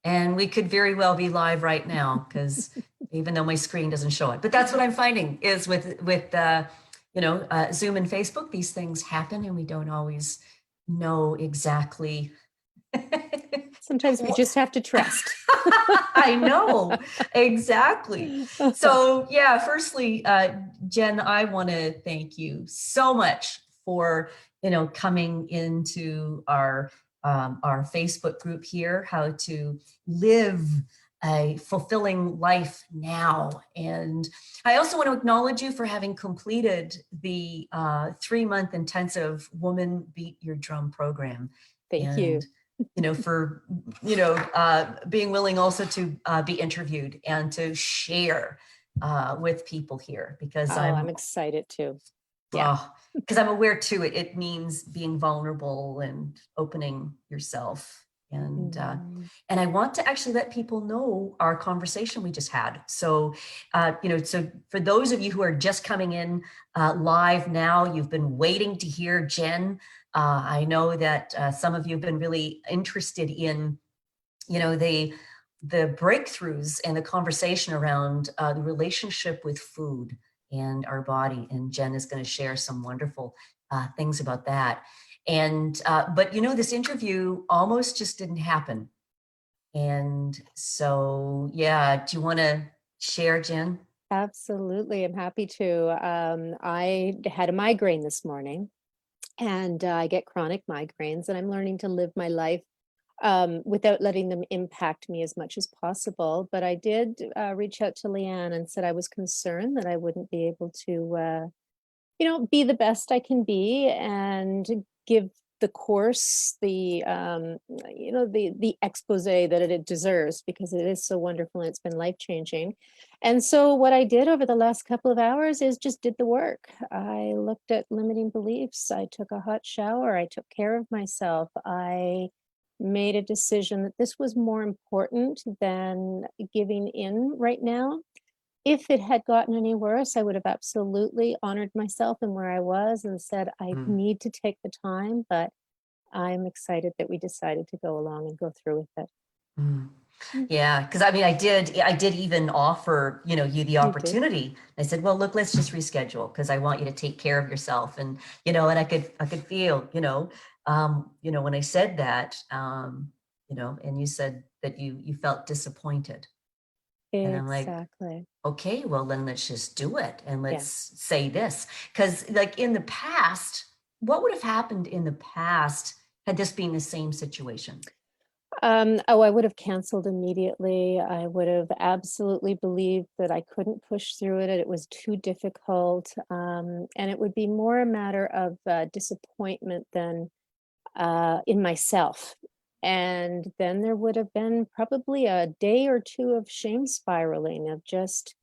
And we could very well be live right now because even though my screen doesn't show it, but that's what I'm finding is with Zoom and Facebook, these things happen and we don't always know exactly. Sometimes we Well, just have to trust. I know, exactly. So yeah, firstly, Jen, I want to thank you so much for, coming into our Facebook group here, how to live a fulfilling life now. And I also want to acknowledge you for having completed the 3-month intensive Woman Beat Your Drum program. Thank you. And for being willing also to be interviewed and to share with people here because Oh, I'm excited too. Yeah. I'm aware too it means being vulnerable and opening yourself Mm. and I want to actually let people know our conversation we just had. So so for those of you who are just coming in live now, you've been waiting to hear Jen. I know that some of you have been really interested in the breakthroughs and the conversation around the relationship with food and our body. And Jen is going to share some wonderful things about that. And but this interview almost just didn't happen. And so, yeah, do you want to share, Jen? Absolutely. I'm happy to. I had a migraine this morning, and I get chronic migraines, and I'm learning to live my life without letting them impact me as much as possible. But I did reach out to Leanne and said I was concerned that I wouldn't be able to, be the best I can be and give the course the expose that it deserves, because it is so wonderful and it's been life changing. And so what I did over the last couple of hours is just did the work. I looked at limiting beliefs. I took a hot shower. I took care of myself. I made a decision that this was more important than giving in right now. If it had gotten any worse, I would have absolutely honored myself and where I was and said, I Mm. need to take the time, but I'm excited that we decided to go along and go through with it. Mm. Mm. Yeah, because I mean, I did even offer, you the You did? opportunity. I said, well, look, let's just reschedule because I want you to take care of yourself. And, and I could feel, when I said that, and you said that you felt disappointed. And I'm like, Exactly. okay, well, then let's just do it. And let's Yeah. say this. Because like in the past, what would have happened in the past had this been the same situation? Oh, I would have canceled immediately. I would have absolutely believed that I couldn't push through it. It was too difficult. And it would be more a matter of disappointment than in myself. And then there would have been probably a day or two of shame spiraling, of just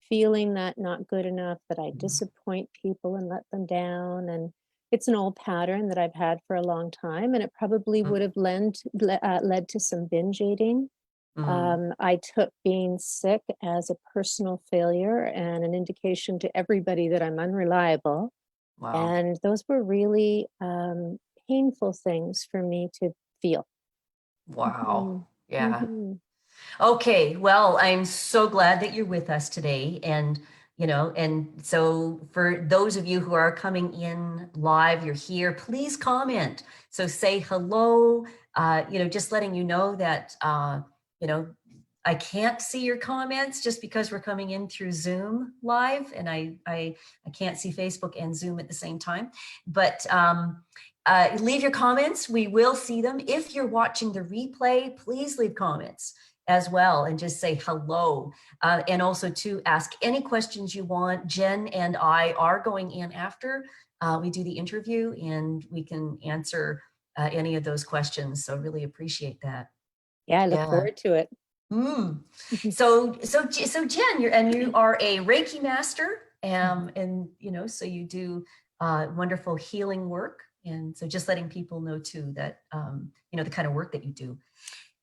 feeling that not good enough, that I Mm, disappoint people and let them down. And it's an old pattern that I've had for a long time. And it probably mm, would have led to some binge eating. mm. I took being sick as a personal failure and an indication to everybody that I'm unreliable. Wow. And those were really painful things for me to feel. Wow. Mhm. Yeah. Mhm. Okay, well, I'm so glad that you're with us today. And, and so for those of you who are coming in live, you're here, please comment. So say hello, just letting you know that, you know, I can't see your comments just because we're coming in through Zoom live and I can't see Facebook and Zoom at the same time. But leave your comments. We will see them. If you're watching the replay, please leave comments as well and just say hello. And also to ask any questions you want. Jen and I are going in after we do the interview and we can answer any of those questions. So really appreciate that. Yeah, I look Yeah. forward to it. Mm. Mhm. So Jen, you are a Reiki master, and so you do wonderful healing work, and so just letting people know too that the kind of work that you do.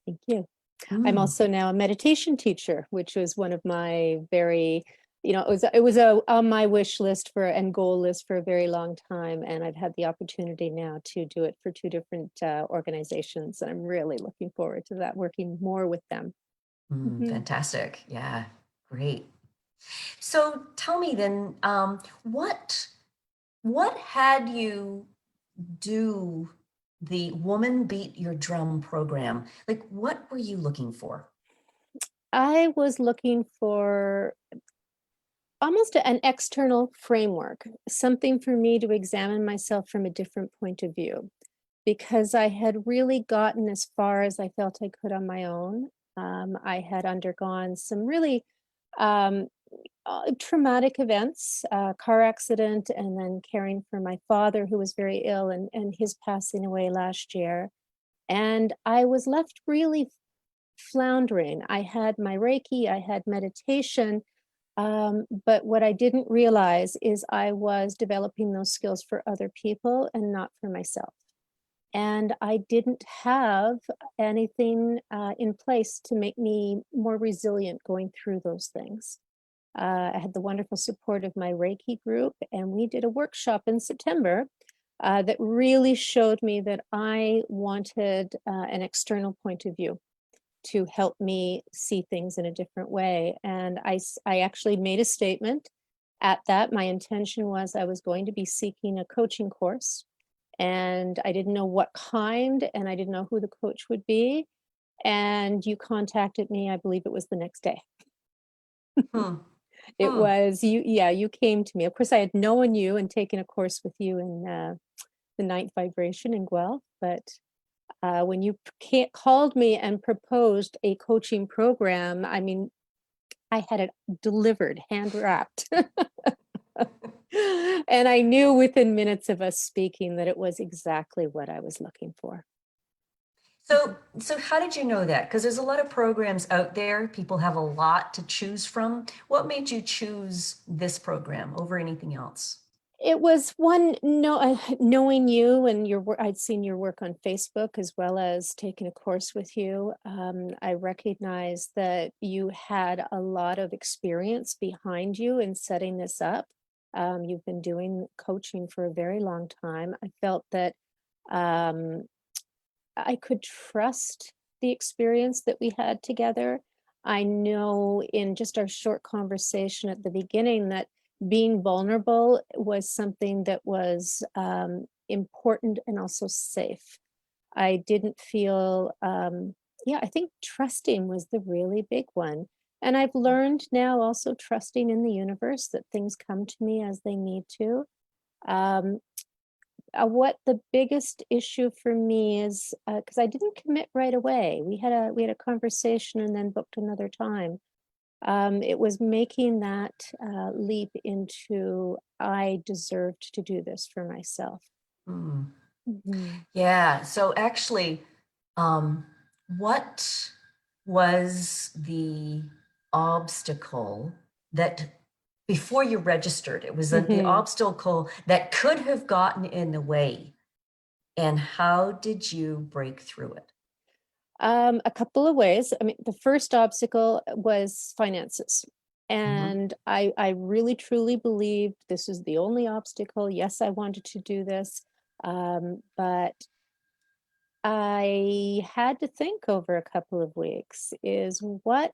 Thank you. I'm Mm. also now a meditation teacher, which was one of my very you know, it was on my wish list for and goal list for a very long time, and I've had the opportunity now to do it for two different organizations, and I'm really looking forward to that, working more with them. Mhm. Fantastic. Yeah, great. So tell me then, what had you do the Woman Beat Your Drum program? Like, what were you looking for? I was looking for almost an external framework, something for me to examine myself from a different point of view, because I had really gotten as far as I felt I could on my own. I had undergone some really um, traumatic events, car accident, and then caring for my father, who was very ill, and his passing away last year. And I was left really floundering. I had my Reiki, I had meditation, but what I didn't realize is I was developing those skills for other people and not for myself. And I didn't have anything in place to make me more resilient going through those things. I had the wonderful support of my Reiki group, and we did a workshop in September that really showed me that I wanted an external point of view to help me see things in a different way. And I actually made a statement at that. My intention was I was going to be seeking a coaching course, and I didn't know what kind, and I didn't know who the coach would be. And you contacted me, I believe it was the next day. Hmm. It Hmm. was you, yeah, you came to me. Of course, I had known you and taken a course with you in the ninth vibration in Guelph, but when you called me and proposed a coaching program, I mean, I had it delivered, hand wrapped. And I knew within minutes of us speaking that it was exactly what I was looking for. So how did you know that? Because there's a lot of programs out there. People have a lot to choose from. What made you choose this program over anything else? It was one no knowing you and your work. I'd seen your work on Facebook as well as taking a course with you. I recognized that you had a lot of experience behind you in setting this up. You've been doing coaching for a very long time. I felt that um, I could trust the experience that we had together. I know in just our short conversation at the beginning that being vulnerable was something that was important and also safe. I didn't feel, yeah, I think trusting was the really big one. And I've learned now also trusting in the universe that things come to me as they need to. Um, what the biggest issue for me is because I didn't commit right away. We had a conversation and then booked another time. It was making that leap into I deserved to do this for myself. Hmm. Mhm. Yeah. So actually, um, what was the obstacle that before you registered, it was the Mhm. obstacle that could have gotten in the way, and how did you break through it? A couple of ways. I mean, the first obstacle was finances. Mhm. And I really truly believed this is the only obstacle. Yes, I wanted to do this. But I had to think over a couple of weeks is what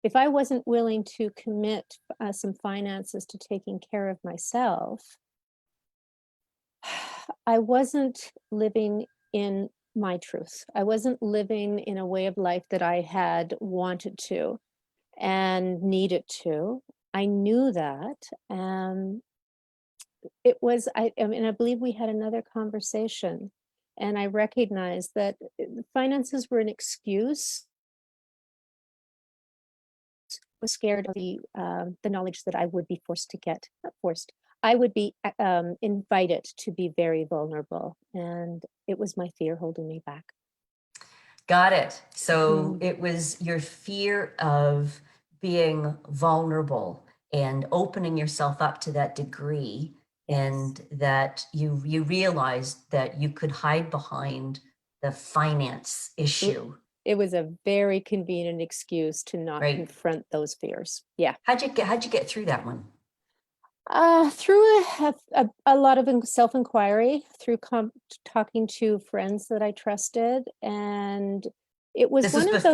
if I wasn't willing to commit some finances to taking care of myself, I wasn't living in my truth. I wasn't living in a way of life that I had wanted to and needed to. I knew that. I mean, I believe we had another conversation, and I recognized that finances were an excuse. Was scared of the knowledge that I would be forced to get, not forced. I would be invited to be very vulnerable, and it was my fear holding me back. Got it. So Mhm. it was your fear of being vulnerable and opening yourself up to that degree, Yes. and that you realized that you could hide behind the finance R- issue. it was a very convenient excuse to not Right. confront those fears. Yeah. How'd you get through that one? Through a lot of self-inquiry, through talking to friends that I trusted, and it was This was one of those.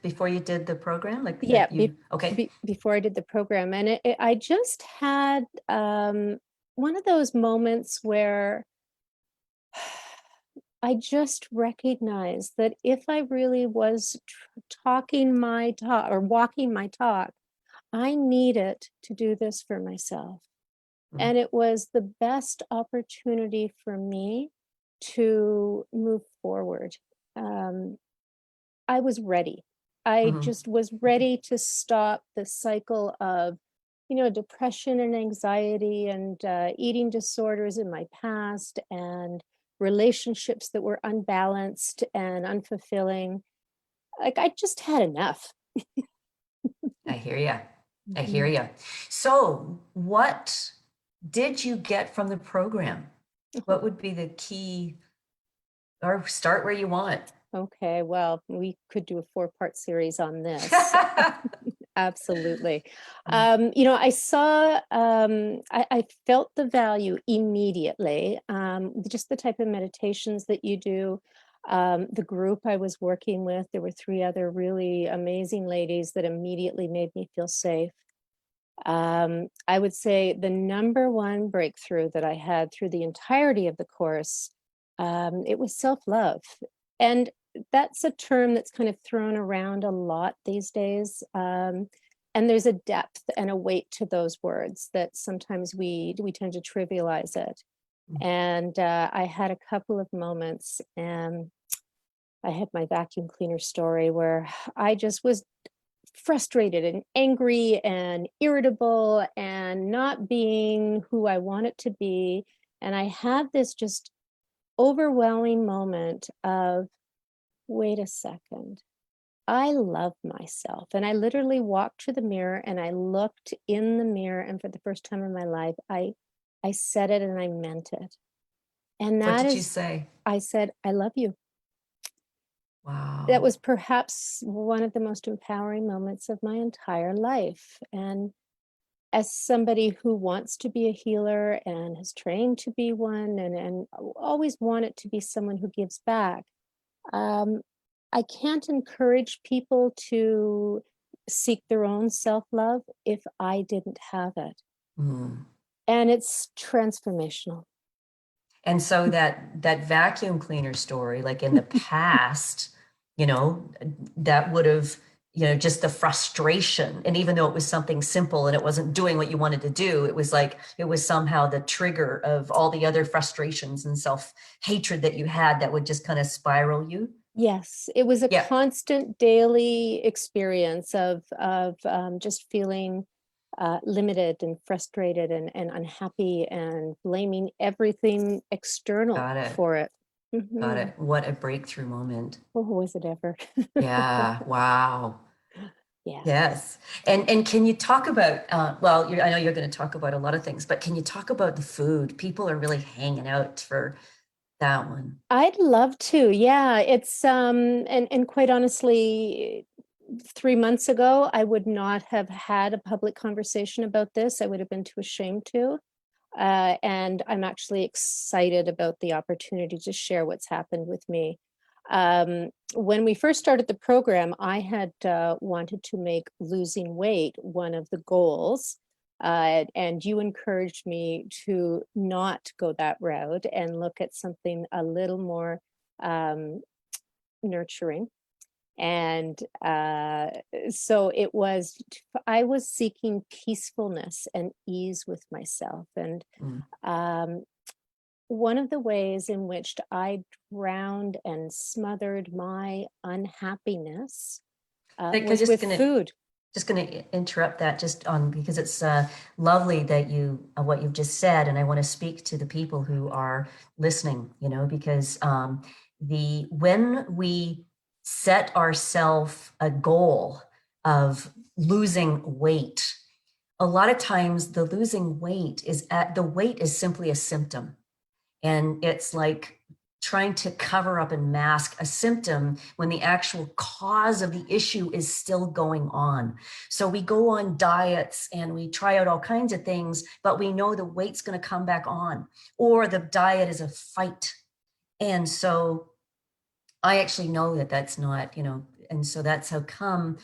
before you did the program, like Yeah, that you, okay. before I did the program, and I just had one of those moments where I just recognized that if I really was talking my talk or walking my talk, I needed to do this for myself. Mm, And it was the best opportunity for me to move forward. Um, I was ready. I mhm. just was ready to stop the cycle of, depression and anxiety and eating disorders in my past and relationships that were unbalanced and unfulfilling. Like, I just had enough. I hear you. I hear Mhm. you. So, what did you get from the program? What would be the key, or start where you want? Okay, well, we could do a four-part series on this. Absolutely. Mm, I saw, I felt the value immediately. Just the type of meditations that you do. The group I was working with, there were three other really amazing ladies that immediately made me feel safe. I would say the number one breakthrough that I had through the entirety of the course, it was self-love. And that's a term that's kind of thrown around a lot these days. And there's a depth and a weight to those words that sometimes we tend to trivialize it. mm. And I had a couple of moments, and I had my vacuum cleaner story where I just was frustrated and angry and irritable and not being who I wanted to be. And I had this just overwhelming moment of, wait a second, I love myself. And I literally walked to the mirror and I looked in the mirror. And for the first time in my life, I said it and I meant it. And What that did you is, say? I said, I love you. That Wow. was perhaps one of the most empowering moments of my entire life. And as somebody who wants to be a healer and has trained to be one and always wanted to be someone who gives back, um, I can't encourage people to seek their own self-love if I didn't have it. Mm. And it's transformational. And so that vacuum cleaner story, like in the past, you know, that would have, just the frustration. And even though it was something simple and it wasn't doing what you wanted to do, it was like it was somehow the trigger of all the other frustrations and self-hatred that you had that would just kind of spiral you. Yes, it was a Yeah, constant daily experience of just feeling limited and frustrated and unhappy and blaming everything external got it. for it. Got Hmm. it. What a breakthrough moment. Oh, was it ever? Yeah. Wow. Yeah. Yes. And can you talk about, well, I know you're going to talk about a lot of things, but can you talk about the food? People are really hanging out for that one. I'd love to. Yeah, it's and quite honestly, 3 months ago, I would not have had a public conversation about this. I would have been too ashamed to. And I'm actually excited about the opportunity to share what's happened with me. When we first started the program, I had wanted to make losing weight one of the goals. And you encouraged me to not go that route and look at something a little more um, nurturing. And so I was seeking peacefulness and ease with myself. And Mm. um, one of the ways in which I drowned and smothered my unhappiness Like, I'm was with food. just gonna interrupt that just on because it's lovely that you what you've just said, and I want to speak to the people who are listening. Because the when we set ourselves a goal of losing weight, a lot of times the losing weight is the weight is simply a symptom, and it's like trying to cover up and mask a symptom when the actual cause of the issue is still going on. So we go on diets and we try out all kinds of things, but we know the weight's going to come back on, or the diet is a fight. And so I actually know that that's not, and so that's how come,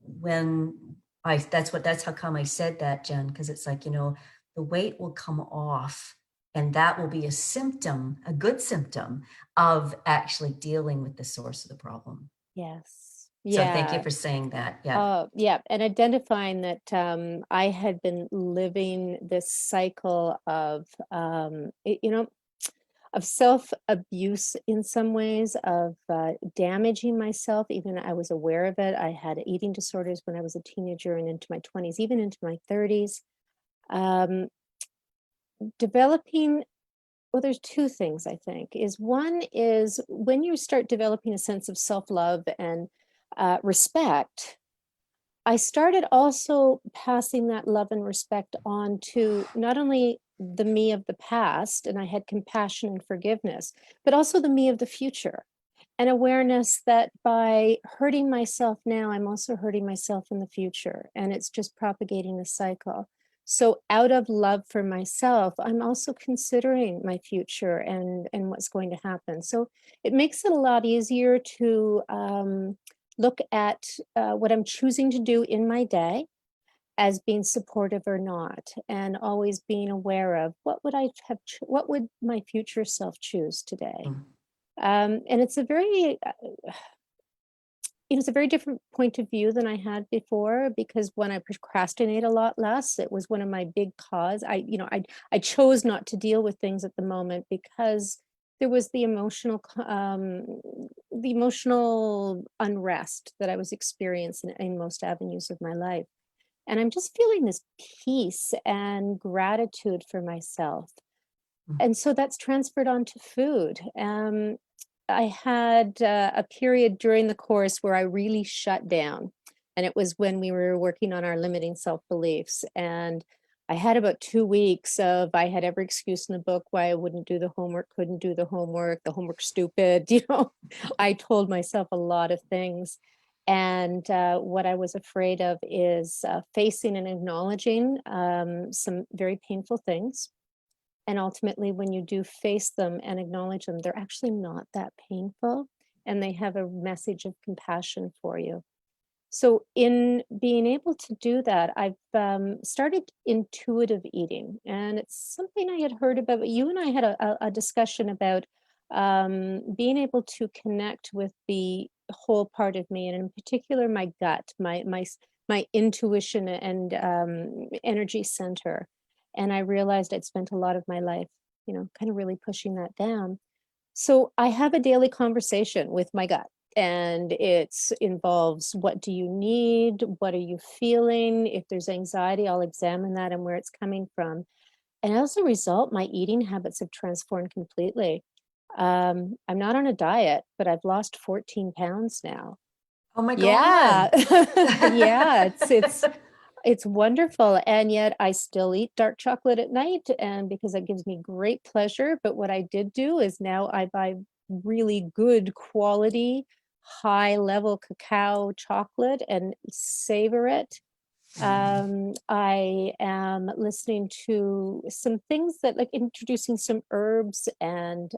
when that's how come I said that, Jen, because it's like, the weight will come off, and that will be a symptom, a good symptom of actually dealing with the source of the problem. Yes. So thank you Yeah. for saying that. Yeah. Yeah, and identifying that I had been living this cycle of, of self-abuse in some ways, of damaging myself. Even I was aware of it. I had eating disorders when I was a teenager and into my 20s, even into my 30s. Um, Developing, well, there's two things I think. Is one is when you start developing a sense of self-love and respect, I started also passing that love and respect on to not only the me of the past, and I had compassion and forgiveness, but also the me of the future. And awareness that by hurting myself now, I'm also hurting myself in the future. And it's just propagating the cycle. So out of love for myself, I'm also considering my future and what's going to happen. So it makes it a lot easier to look at what I'm choosing to do in my day as being supportive or not, and always being aware of what would my future self choose today. Mm. And it's a very it's a very different point of view than I had before, because when I procrastinate a lot less, it was one of my big cause. I chose not to deal with things at the moment because there was the emotional unrest that I was experiencing in most avenues of my life. And I'm just feeling this peace and gratitude for myself. Mm. And so that's transferred onto food. I had a period during the course where I really shut down. And it was when we were working on our limiting self beliefs. And I had about 2 weeks of, I had every excuse in the book why I wouldn't do the homework, couldn't do the homework's stupid. I told myself a lot of things. And what I was afraid of is facing and acknowledging some very painful things. And ultimately, when you do face them and acknowledge them, they're actually not that painful, and they have a message of compassion for you. So, in being able to do that, I've started intuitive eating, and it's something I had heard about. But you and I had a discussion about being able to connect with the whole part of me, and in particular, my gut, my intuition and energy center. And I realized I'd spent a lot of my life, kind of really pushing that down. So I have a daily conversation with my gut, and it involves, what do you need? What are you feeling? If there's anxiety, I'll examine that and where it's coming from. And as a result, my eating habits have transformed completely. I'm not on a diet, but I've lost 14 pounds now. Oh my Yeah. God. Yeah, it's wonderful, and yet I still eat dark chocolate at night, and because that gives me great pleasure. But what I did do is now I buy really good quality, high level cacao chocolate and savor it. I am listening to some things that, like, introducing some herbs and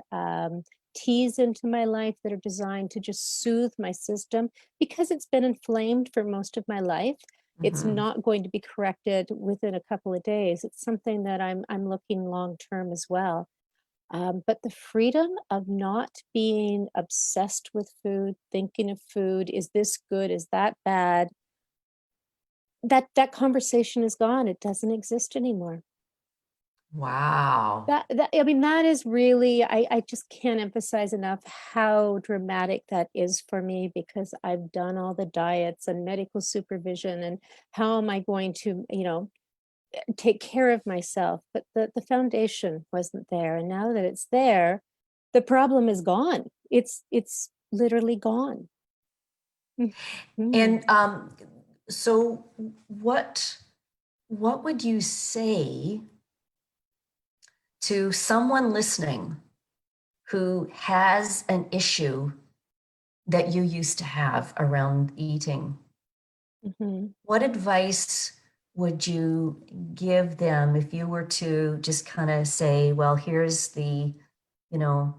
teas into my life that are designed to just soothe my system, because it's been inflamed for most of my life. It's Mhm. not going to be corrected within a couple of days. It's something that I'm looking long term as well. But the freedom of not being obsessed with food, thinking of food, is this good? Is that bad? That conversation is gone. It doesn't exist anymore. Wow. I mean, that is really, I just can't emphasize enough how dramatic that is for me, because I've done all the diets and medical supervision, and how am I going to, take care of myself? But the foundation wasn't there. And now that it's there, the problem is gone. It's literally gone. Mhm. And so what would you say to someone listening who has an issue that you used to have around eating, Mhm. what advice would you give them if you were to just kind of say, well, here's the, you know,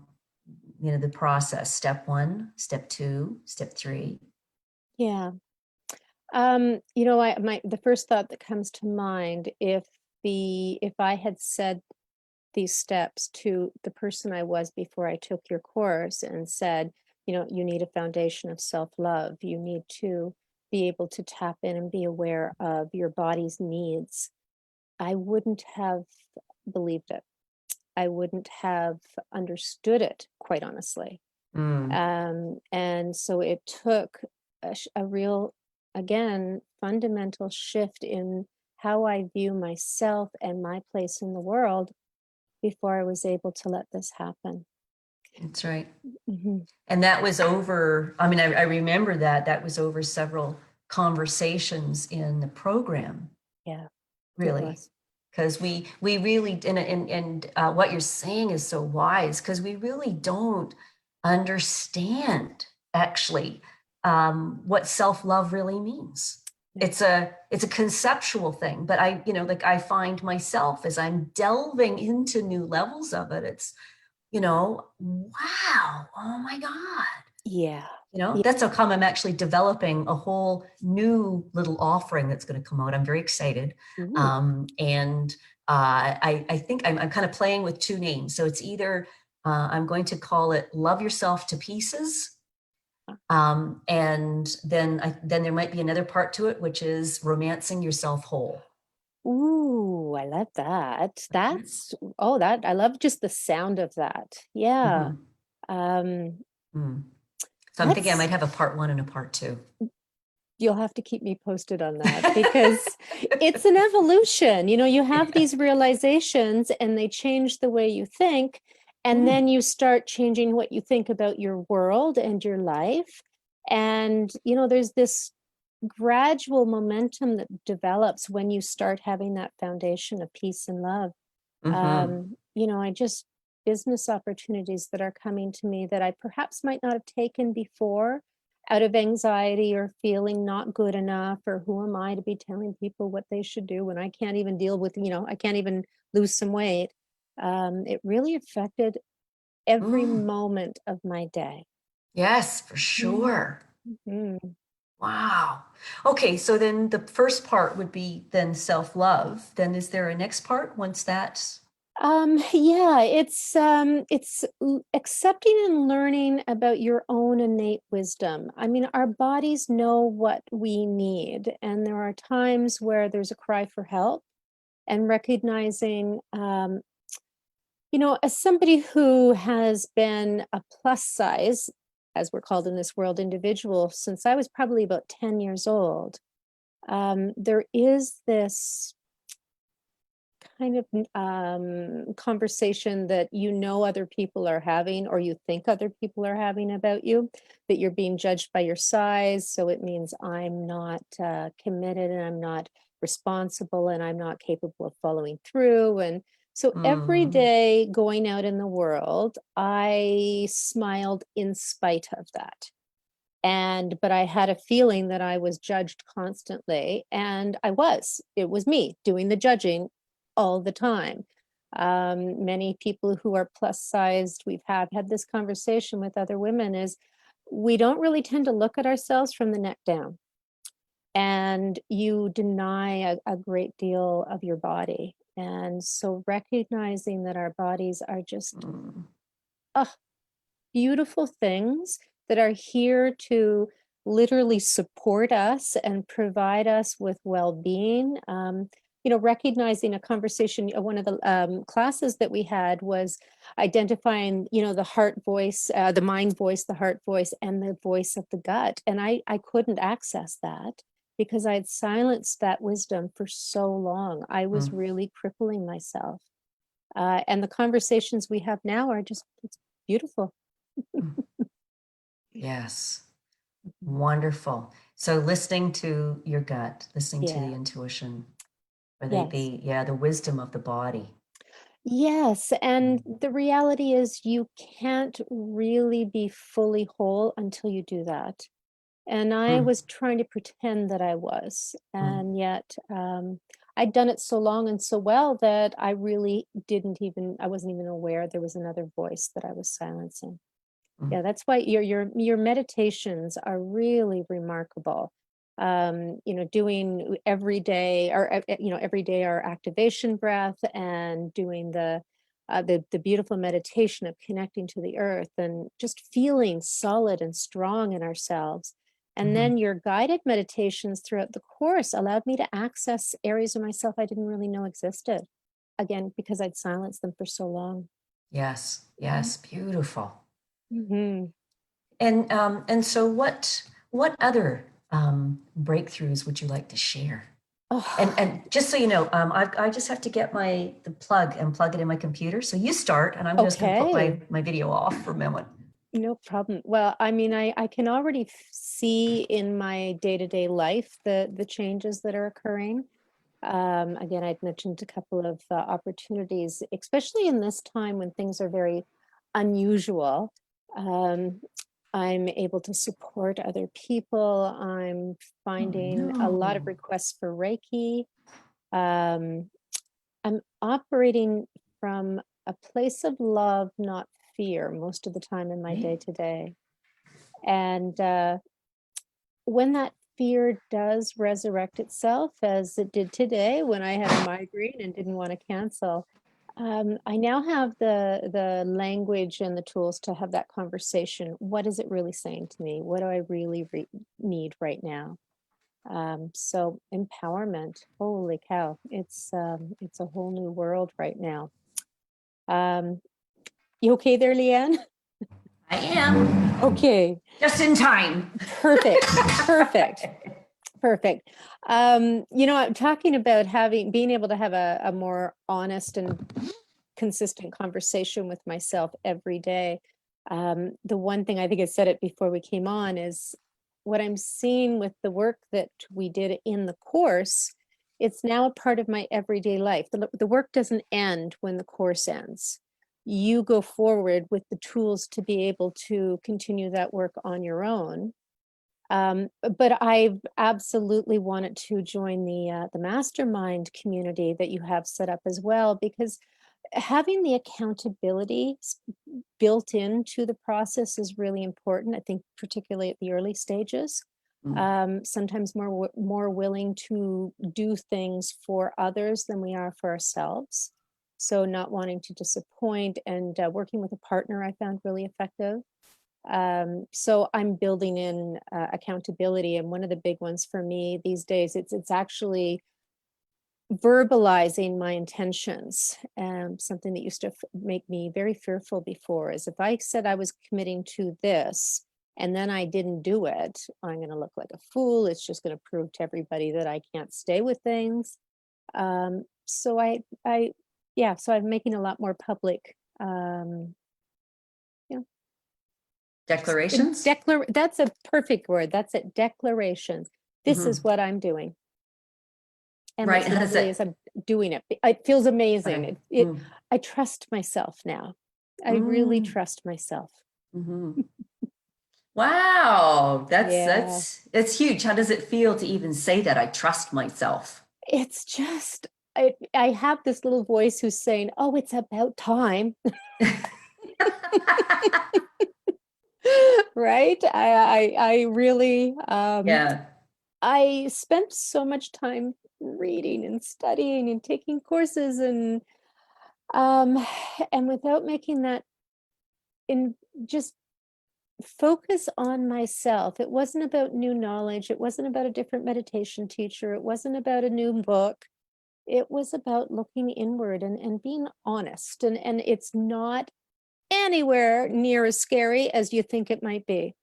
the process, step 1, step 2, step 3. Yeah. The first thought that comes to mind, if I had said these steps to the person I was before I took your course and said, you need a foundation of self-love. You need to be able to tap in and be aware of your body's needs. I wouldn't have believed it. I wouldn't have understood it, quite honestly. Mm, And so it took a real, again, fundamental shift in how I view myself and my place in the world before I was able to let this happen. that's right. Hmm. And that was over, I mean, I remember that was over several conversations in the program, Yeah, it really. was. Because we really, and what you're saying is so wise, because we really don't understand actually what self-love really means. Yeah. It's a conceptual thing, but like I find myself as I'm delving into new levels of it, it's, wow, oh my God. Yeah. That's how come I'm actually developing a whole new little offering that's going to come out. I'm very excited. Ooh. And I think I'm kind of playing with two names. So it's either I'm going to call it Love Yourself to Pieces. And then there might be another part to it, which is Romancing Yourself Whole. Ooh, I love that. Okay. That I love just the sound of that. Yeah. Mhm. Um, Mm. So I'm thinking I that's might have a part 1 and a part 2. You'll have to keep me posted on that because it's an evolution. You have Yeah. these realizations and they change the way you think. And Mm. then you start changing what you think about your world and your life. And, there's this gradual momentum that develops when you start having that foundation of peace and love. Mhm. I just, business opportunities that are coming to me that I perhaps might not have taken before out of anxiety or feeling not good enough, or who am I to be telling people what they should do when I can't even deal with, I can't even lose some weight. It really affected every Mm. moment of my day. Yes, for Mm. sure. Mhm. Wow. Okay, so then the first part would be then self-love. Then is there a next part once that's Yeah, it's accepting and learning about your own innate wisdom. I mean, our bodies know what we need, and there are times where there's a cry for help, and recognizing, as somebody who has been a plus size, as we're called in this world, individual since I was probably about 10 years old, there is this kind of conversation that other people are having, or you think other people are having about you, that you're being judged by your size, so it means I'm not committed, and I'm not responsible, and I'm not capable of following through. And so every mm, day going out in the world, I smiled in spite of that. But I had a feeling that I was judged constantly, and it was me doing the judging all the time. Many people who are plus sized, had this conversation with other women, is we don't really tend to look at ourselves from the neck down, and you deny a great deal of your body. And so recognizing that our bodies are just mm, beautiful things that are here to literally support us and provide us with well-being. Recognizing a conversation, one of the classes that we had was identifying, the heart voice, the mind voice, the heart voice, and the voice of the gut. And I couldn't access that because I had silenced that wisdom for so long. I was mm, really crippling myself. And the conversations we have now are just, it's beautiful. mm. Yes. Mhm. Wonderful. So listening to your gut, listening to Yeah. the intuition, or Yes. the wisdom of the body. Yes, and the reality is you can't really be fully whole until you do that. And I Mm, was trying to pretend that I was, mm, and yet I'd done it so long and so well that I really didn't even, I wasn't even aware there was another voice that I was silencing. mm. Yeah, that's why your meditations are really remarkable. Doing every day, or every day our activation breath, and doing the beautiful meditation of connecting to the earth and just feeling solid and strong in ourselves. And Mhm. then your guided meditations throughout the course allowed me to access areas of myself I didn't really know existed. Again, because I'd silenced them for so long. Yes, yes, beautiful. Mhm. And so what other breakthroughs would you like to share? Oh, And just so you know, I just have to get the plug and plug it in my computer. So you start, and I'm just going to put okay. my video off for a moment. No problem. Well, I mean, I can already see in my day-to-day life the changes that are occurring. Again, I'd mentioned a couple of opportunities, especially in this time when things are very unusual. Um, I'm able to support other people. I'm Oh finding a lot of no. requests for Reiki. Um, I'm operating from a place of love, not fear, most of the time in my Right? day to day. And when that fear does resurrect itself, as it did today when I had a migraine and didn't want to cancel, I now have the language and the tools to have that conversation. What is it really saying to me? What do I really need right now? So empowerment, holy cow, it's a whole new world right now. Um, you okay there, Leanne? I am Okay, just in time. perfect, perfect. Perfect. I'm talking about being able to have a more honest and consistent conversation with myself every day. The one thing I think I said it before we came on is what I'm seeing with the work that we did in the course. It's now a part of my everyday life. The work doesn't end when the course ends. You go forward with the tools to be able to continue that work on your own, but I've absolutely wanted to join the mastermind community that you have set up as well, because having the accountability built into the process is really important. I think particularly at the early stages, Mm, sometimes more willing to do things for others than we are for ourselves. So not wanting to disappoint, and working with a partner I found really effective. So I'm building in accountability, and one of the big ones for me these days, it's actually verbalizing my intentions. Something that used to make me very fearful before is if I said I was committing to this and then I didn't do it, I'm going to look like a fool. It's just going to prove to everybody that I can't stay with things. So I'm making a lot more public. You know, declarations? That's a perfect word. That's it. Declarations. This is Hmm. what I'm doing. And Right. what's How does lovely it? is I'm doing it. It feels amazing. Okay. It I trust myself now. I really Mm, trust myself. hmm. Wow, that's Yeah. that's that's huge. How does it feel to even say that? I trust myself. It's just I have this little voice who's saying, "Oh, it's about time." Right? I really Yeah. I spent so much time reading and studying and taking courses, um and without making that in just focus on myself. It wasn't about new knowledge. It wasn't about a different meditation teacher. It wasn't about a new book. It was about looking inward and being honest. And it's not anywhere near as scary as you think it might be.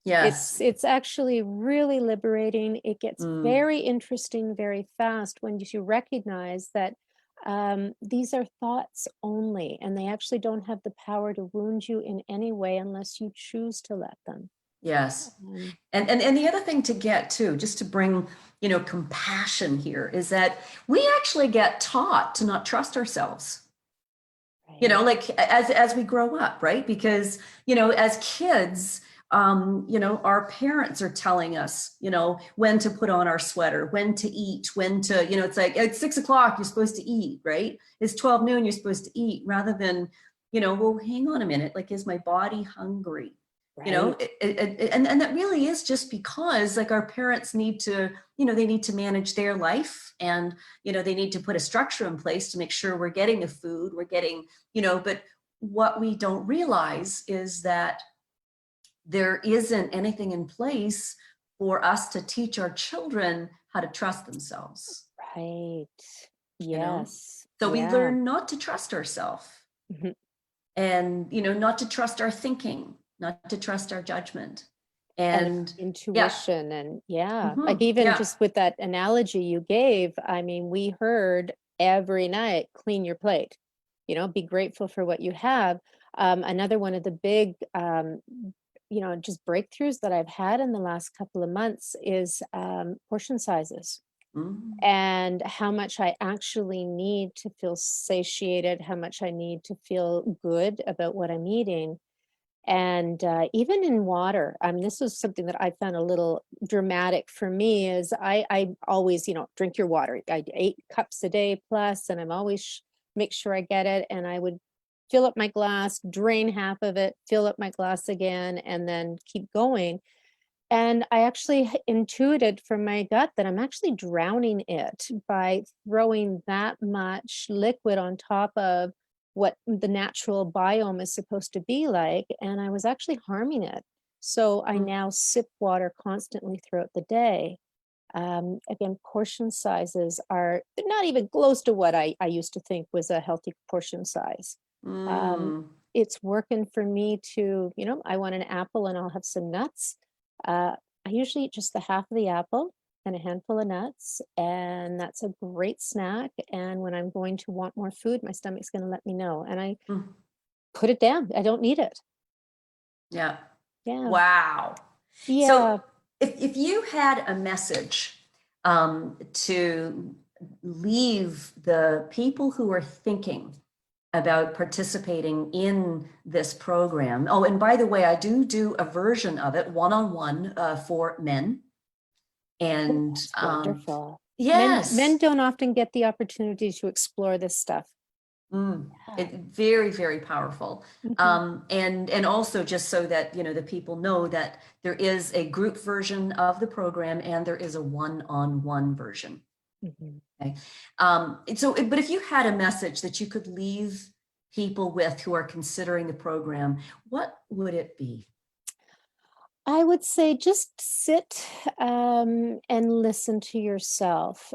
Yes. It's actually really liberating. It gets Mm, very interesting very fast when you recognize that these are thoughts only, and they actually don't have the power to wound you in any way unless you choose to let them. yes. Um, And the other thing to get too, just to bring, compassion here, is that we actually get taught to not trust ourselves. you know, like as we grow up, right? Because, you know, as kids, you know, our parents are telling us, you know, when to put on our sweater, when to eat, when to, you know, it's like at 6 o'clock, you're supposed to eat, right? It's 12 noon, you're supposed to eat, rather than, you know, well, hang on a minute, like, is my body hungry? You know, Right. and that really is just because, like, our parents need to, you know, they need to manage their life, and, you know, they need to put a structure in place to make sure we're getting the food, we're getting, you know, but what we don't realize is that there isn't anything in place for us to teach our children how to trust themselves, Right. you know? Yes. So we Yeah. learn not to trust ourselves, Mhm. and, you know, not to trust our thinking, not to trust our judgment. And And yeah, intuition, and yeah, like mhm, even yeah. just with that analogy you gave, I mean, we heard every night, clean your plate, be grateful for what you have. Another one of the big, just breakthroughs that I've had in the last couple of months is portion sizes Mm, and how much I actually need to feel satiated, how much I need to feel good about what I'm eating. And even in water, this was something that I found a little dramatic for me. Is I always, drink your water. I 8 cups a day plus, and I'm always make sure I get it. And I would fill up my glass, drain half of it, fill up my glass again, and then keep going. And I actually intuited from my gut that I'm actually drowning it by throwing that much liquid on top of what the natural biome is supposed to be like. And I was actually harming it. So I mm, now sip water constantly throughout the day. Again, portion sizes are they're not even close to what I used to think was a healthy portion size. Um, mm, it's working for me to, I want an apple and I'll have some nuts. I usually eat just the half of the apple and a handful of nuts, and that's a great snack. And when I'm going to want more food, my stomach's going to let me know, and I mm, put it down. I don't need it. yeah. Yeah. Wow. So Yeah. if you had a message to leave the people who are thinking about participating in this program. Oh, and by the way, I do a version of it one-on-one for men. Oh, And that's wonderful. Men yes, don't often get the opportunity to explore this stuff. Yeah. very, very powerful. Mhm, And also just so that, you know, the people know that there is a group version of the program and there is a one-on-one version. mhm. Okay. But if you had a message that you could leave people with who are considering the program, what would it be? I would say just sit and listen to yourself.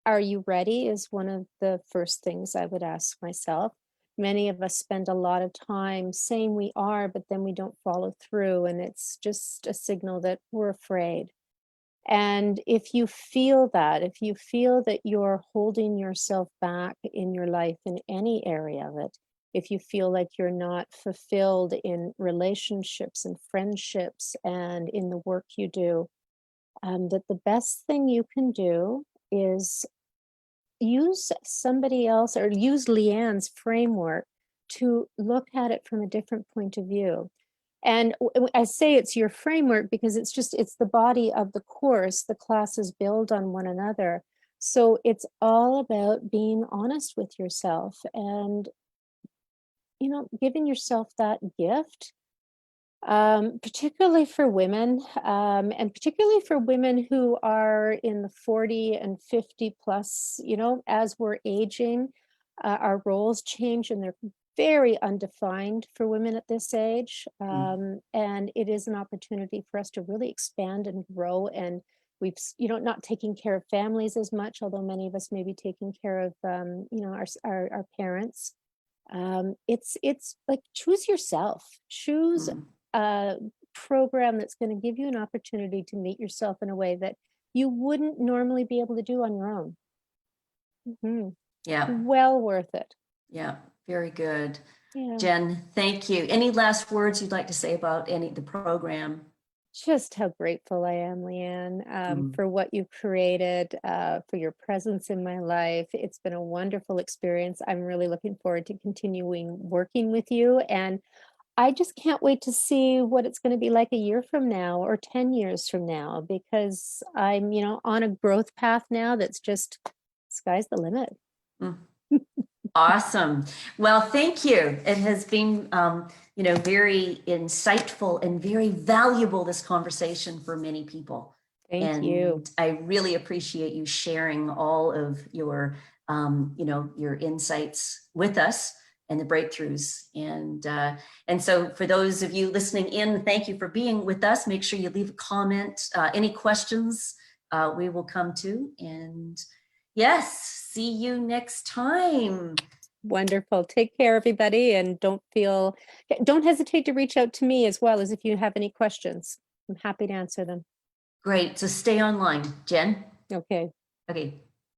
Are you ready? Is one of the first things I would ask myself. Many of us spend a lot of time saying we are, but then we don't follow through, and it's just a signal that we're afraid. And if you feel that you're holding yourself back in your life in any area of it, if you feel like you're not fulfilled in relationships and friendships and in the work you do, that the best thing you can do is use somebody else or use Leanne's framework to look at it from a different point of view. And I say it's your framework because it's the body of the course. The classes build on one another. So it's all about being honest with yourself and, giving yourself that gift, particularly for women, and particularly for women who are in the 40 and 50 plus, as we're aging, our roles change and they're very undefined for women at this age. Mm, And it is an opportunity for us to really expand and grow. And not taking care of families as much, although many of us may be taking care of, our parents. It's like choose yourself, choose mm. a program that's going to give you an opportunity to meet yourself in a way that you wouldn't normally be able to do on your own. Mhm. Yeah, Well worth it. yeah, very good. Yeah. Jen, thank you. Any last words you'd like to say about the program? just how grateful I am, Leanne, Mm. for what you've created, for your presence in my life. It's been a wonderful experience. I'm really looking forward to continuing working with you. And I just can't wait to see what it's going to be like a year from now or 10 years from now, because I'm, on a growth path now that's just sky's the limit. Mm. Awesome. Well, thank you. It has been, very insightful and very valuable, this conversation for many people. Thank you. And I really appreciate you sharing all of your, your insights with us and the breakthroughs. And so for those of you listening in, thank you for being with us. Make sure you leave a comment. Any questions, we will come to. And yes, see you next time. Wonderful. Take care, everybody, and don't hesitate to reach out to me as well as if you have any questions. I'm happy to answer them. Great. So stay online, Jen. Okay. Okay.